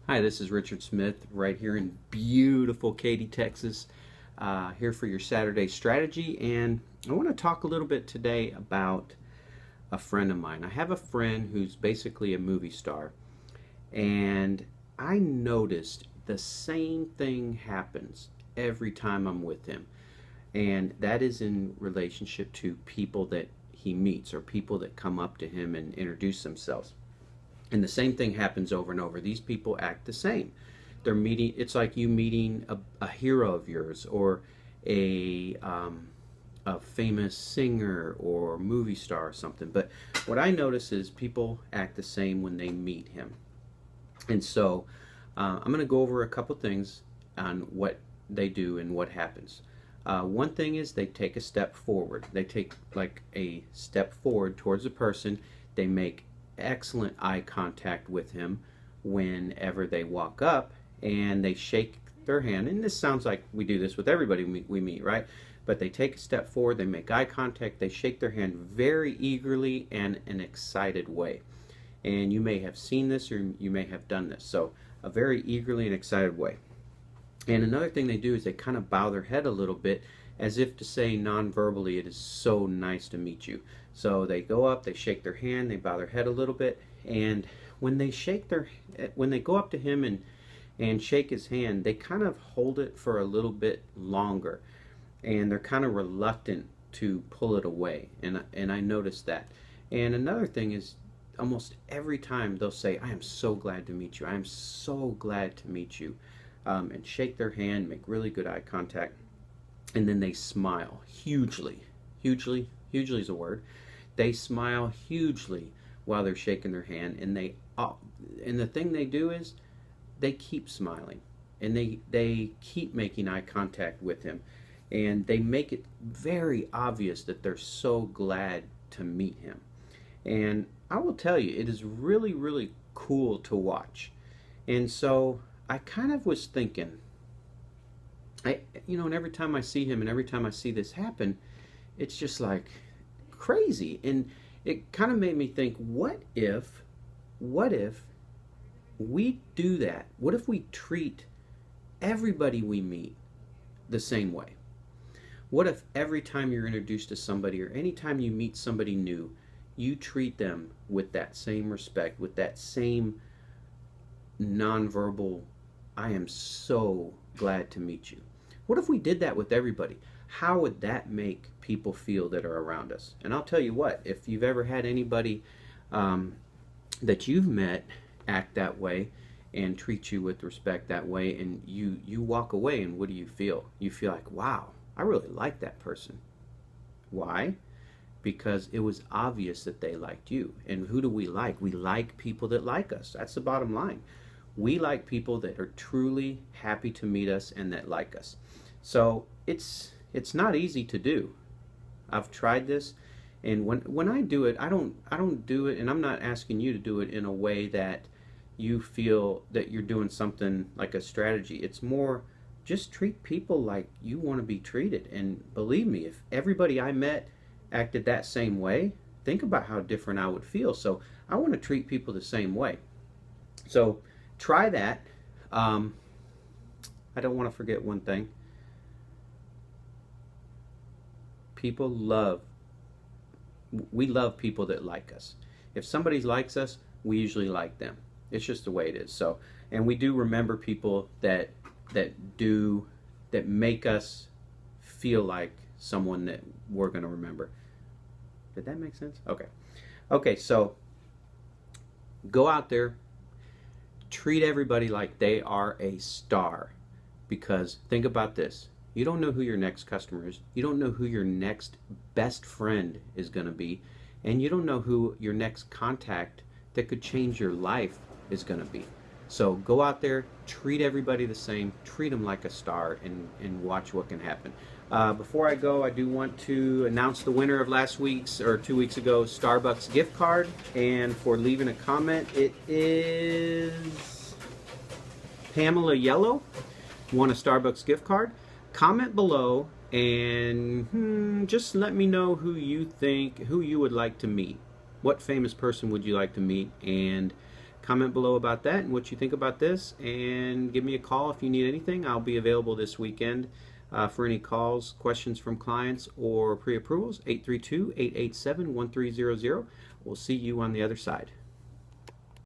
Hi, this is Richard Smith right here in beautiful Katy, Texas, here for your Saturday strategy. And I want to talk a little bit today about a friend of mine. I have a friend who's basically a movie star, and I noticed the same thing happens every time I'm with him. And that is in relationship to people that he meets or people that come up to him and introduce themselves. And the same thing happens over and over. These people act the same. They're meeting. It's like you meeting a hero of yours or a a famous singer or movie star or something. But what I notice is people act the same when they meet him. And so I'm going to go over a couple things on what they do and what happens. One thing is they take a step forward. They take like a step forward towards a person. They make excellent eye contact with him whenever they walk up, and they shake their hand. And this sounds like we do this with everybody we meet, right? But they take a step forward, they make eye contact, they shake their hand very eagerly and an excited way. And you may have seen this or you may have done this. So a very eagerly and excited way. And another thing they do is they kind of bow their head a little bit as if to say non-verbally, it is so nice to meet you. So they go up, they shake their hand, they bow their head a little bit, and when they when they go up to him and shake his hand, they kind of hold it for a little bit longer, and they're kind of reluctant to pull it away. And I noticed that. And another thing is almost every time they'll say, "I am so glad to meet you. I am so glad to meet you," and shake their hand, make really good eye contact, and then they smile hugely. Hugely is a word. They smile hugely while they're shaking their hand, and and the thing they do is they keep smiling, and they keep making eye contact with him, and they make it very obvious that they're so glad to meet him. And I will tell you, it is really cool to watch. And so I kind of was thinking, and every time I see him and every time I see this happen, it's just like crazy. And it kind of made me think, what if we do that? What if we treat everybody we meet the same way? What if every time you're introduced to somebody or anytime you meet somebody new, you treat them with that same respect, with that same nonverbal, "I am so glad to meet you"? What if we did that with everybody? How would that make people feel that are around us? And I'll tell you what, if you've ever had anybody that you've met act that way and treat you with respect that way, and you walk away, and what do you feel? You feel like, wow, I really like that person. Why? Because it was obvious that they liked you. And who do we like? We like people that like us. That's the bottom line. We like people that are truly happy to meet us and that like us. So it's not easy to do. I've tried this, and when I do it, I don't do it, and I'm not asking you to do it in a way that you feel that you're doing something like a strategy. It's more just treat people like you want to be treated. And believe me, if everybody I met acted that same way, think about how different I would feel. So I want to treat people the same way. So try that. I don't want to forget one thing. We love people that like us. If somebody likes us, we usually like them. It's just the way it is. So, and we do remember people that make us feel like someone that we're going to remember. Did that make sense? Okay, so go out there, treat everybody like they are a star, because think about this. You don't know who your next customer is. You don't know who your next best friend is going to be. And you don't know who your next contact that could change your life is going to be. So go out there, treat everybody the same, treat them like a star, and watch what can happen. Before I go, I do want to announce the winner of last week's, or 2 weeks ago, Starbucks gift card. And for leaving a comment, it is Pamela Yellow, won a Starbucks gift card. Comment below and just let me know who you would like to meet. What famous person would you like to meet? And Comment below about that and what you think about this, and give me a call if you need anything. I'll be available this weekend for any calls, questions from clients, or pre-approvals. 832-887-1300. We'll see you on the other side.